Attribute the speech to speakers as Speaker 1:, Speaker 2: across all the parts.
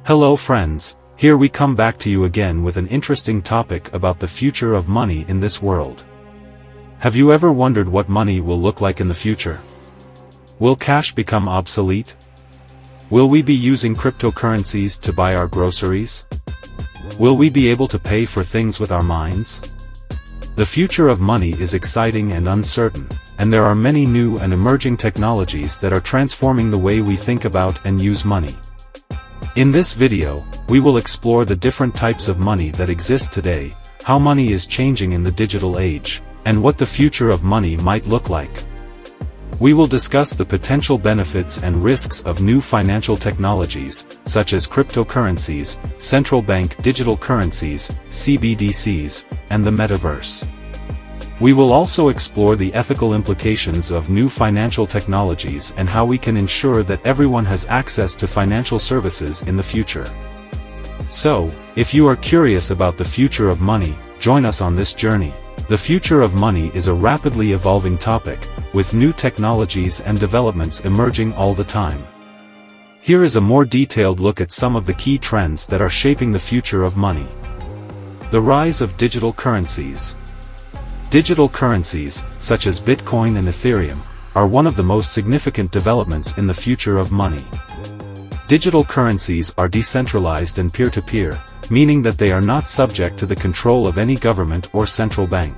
Speaker 1: Hello friends, here we come back to you again with an interesting topic about the future of money in this world. Have you ever wondered what money will look like in the future? Will cash become obsolete? Will we be using cryptocurrencies to buy our groceries? Will we be able to pay for things with our minds? The future of money is exciting and uncertain, and there are many new and emerging technologies that are transforming the way we think about and use money. In this video, we will explore the different types of money that exist today, how money is changing in the digital age, and what the future of money might look like. We will discuss the potential benefits and risks of new financial technologies, such as cryptocurrencies, central bank digital currencies, CBDCs, and the metaverse. We will also explore the ethical implications of new financial technologies and how we can ensure that everyone has access to financial services in the future. So, if you are curious about the future of money, join us on this journey. The future of money is a rapidly evolving topic, with new technologies and developments emerging all the time. Here is a more detailed look at some of the key trends that are shaping the future of money. The rise of digital currencies. Digital currencies, such as Bitcoin and Ethereum, are one of the most significant developments in the future of money. Digital currencies are decentralized and peer-to-peer, meaning that they are not subject to the control of any government or central bank.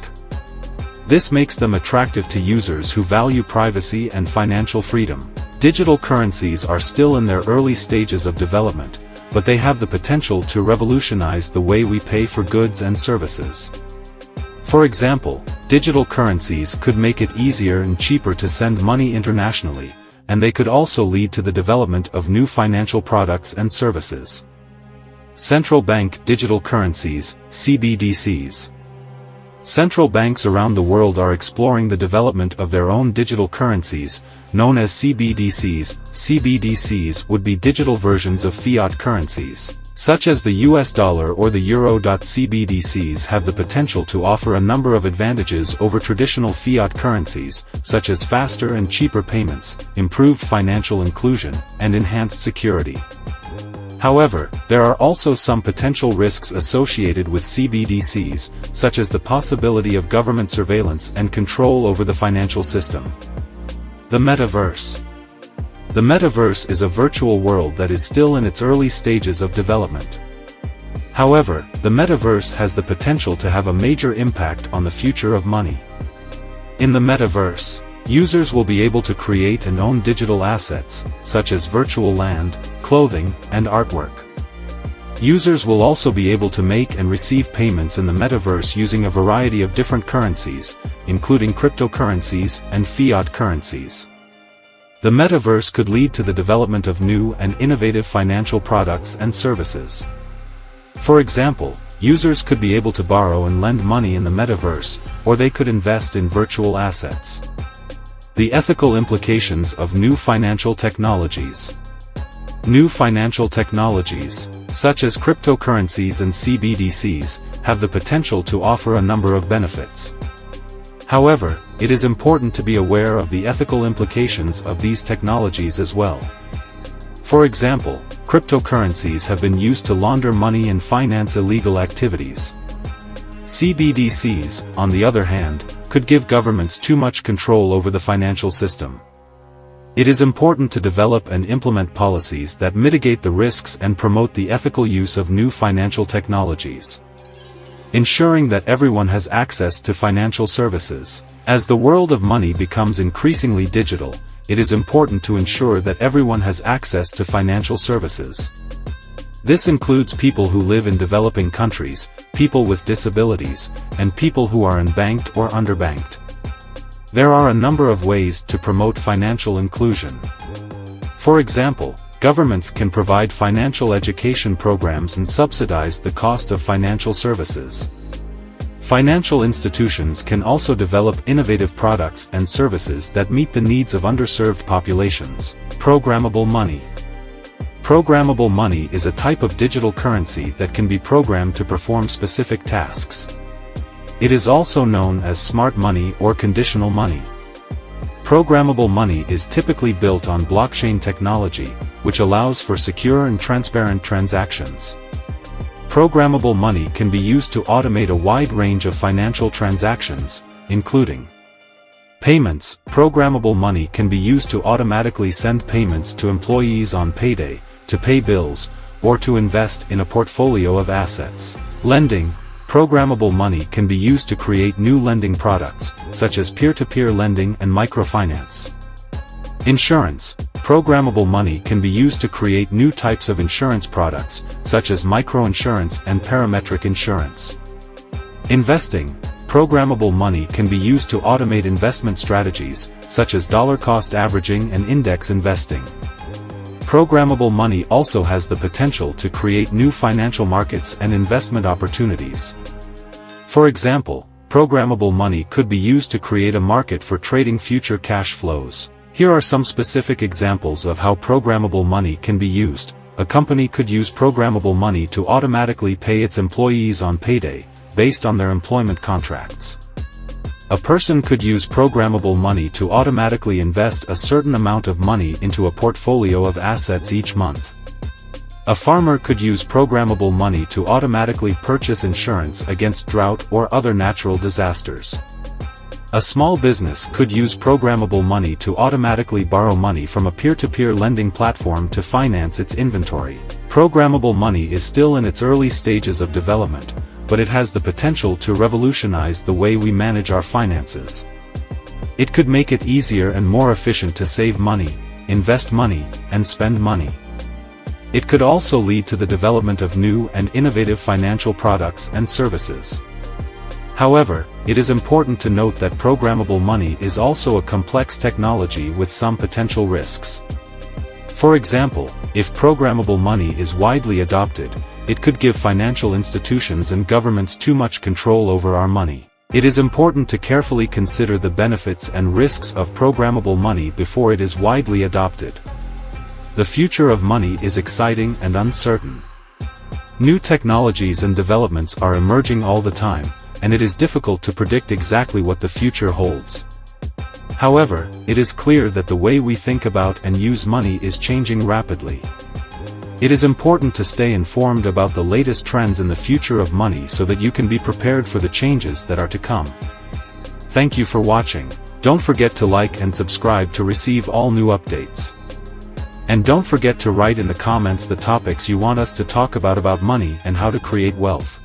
Speaker 1: This makes them attractive to users who value privacy and financial freedom. Digital currencies are still in their early stages of development, but they have the potential to revolutionize the way we pay for goods and services. For example, digital currencies could make it easier and cheaper to send money internationally, and they could also lead to the development of new financial products and services. Central bank digital currencies, CBDCs. Central banks around the world are exploring the development of their own digital currencies, known as CBDCs. CBDCs would be digital versions of fiat currencies, such as the US dollar or the euro. CBDCs have the potential to offer a number of advantages over traditional fiat currencies, such as faster and cheaper payments, improved financial inclusion, and enhanced security. However, there are also some potential risks associated with CBDCs, such as the possibility of government surveillance and control over the financial system. The metaverse. The metaverse is a virtual world that is still in its early stages of development. However, the metaverse has the potential to have a major impact on the future of money. In the metaverse, users will be able to create and own digital assets, such as virtual land, clothing, and artwork. Users will also be able to make and receive payments in the metaverse using a variety of different currencies, including cryptocurrencies and fiat currencies. The metaverse could lead to the development of new and innovative financial products and services. For example, users could be able to borrow and lend money in the metaverse, or they could invest in virtual assets. The ethical implications of new financial technologies. New financial technologies, such as cryptocurrencies and CBDCs, have the potential to offer a number of benefits. However, it is important to be aware of the ethical implications of these technologies as well. For example, cryptocurrencies have been used to launder money and finance illegal activities. CBDCs, on the other hand, could give governments too much control over the financial system. It is important to develop and implement policies that mitigate the risks and promote the ethical use of new financial technologies. Ensuring that everyone has access to financial services. As the world of money becomes increasingly digital, it is important to ensure that everyone has access to financial services. This includes people who live in developing countries, people with disabilities, and people who are unbanked or underbanked. There are a number of ways to promote financial inclusion. For example, governments can provide financial education programs and subsidize the cost of financial services. Financial institutions can also develop innovative products and services that meet the needs of underserved populations. Programmable money. Programmable money is a type of digital currency that can be programmed to perform specific tasks. It is also known as smart money or conditional money. Programmable money is typically built on blockchain technology, which allows for secure and transparent transactions. Programmable money can be used to automate a wide range of financial transactions, including payments. Programmable money can be used to automatically send payments to employees on payday, to pay bills, or to invest in a portfolio of assets. Lending. Programmable money can be used to create new lending products, such as peer-to-peer lending and microfinance. Insurance. Programmable money can be used to create new types of insurance products, such as microinsurance and parametric insurance. Investing. Programmable money can be used to automate investment strategies, such as dollar-cost averaging and index investing. Programmable money also has the potential to create new financial markets and investment opportunities. For example, programmable money could be used to create a market for trading future cash flows. Here are some specific examples of how programmable money can be used. A company could use programmable money to automatically pay its employees on payday, based on their employment contracts. A person could use programmable money to automatically invest a certain amount of money into a portfolio of assets each month. A farmer could use programmable money to automatically purchase insurance against drought or other natural disasters. A small business could use programmable money to automatically borrow money from a peer-to-peer lending platform to finance its inventory. Programmable money is still in its early stages of development, but it has the potential to revolutionize the way we manage our finances. It could make it easier and more efficient to save money, invest money, and spend money. It could also lead to the development of new and innovative financial products and services. However, it is important to note that programmable money is also a complex technology with some potential risks. For example, if programmable money is widely adopted, it could give financial institutions and governments too much control over our money. It is important to carefully consider the benefits and risks of programmable money before it is widely adopted. The future of money is exciting and uncertain. New technologies and developments are emerging all the time, and it is difficult to predict exactly what the future holds. However, it is clear that the way we think about and use money is changing rapidly. It is important to stay informed about the latest trends in the future of money so that you can be prepared for the changes that are to come. Thank you for watching. Don't forget to like and subscribe to receive all new updates. And don't forget to write in the comments the topics you want us to talk about money and how to create wealth.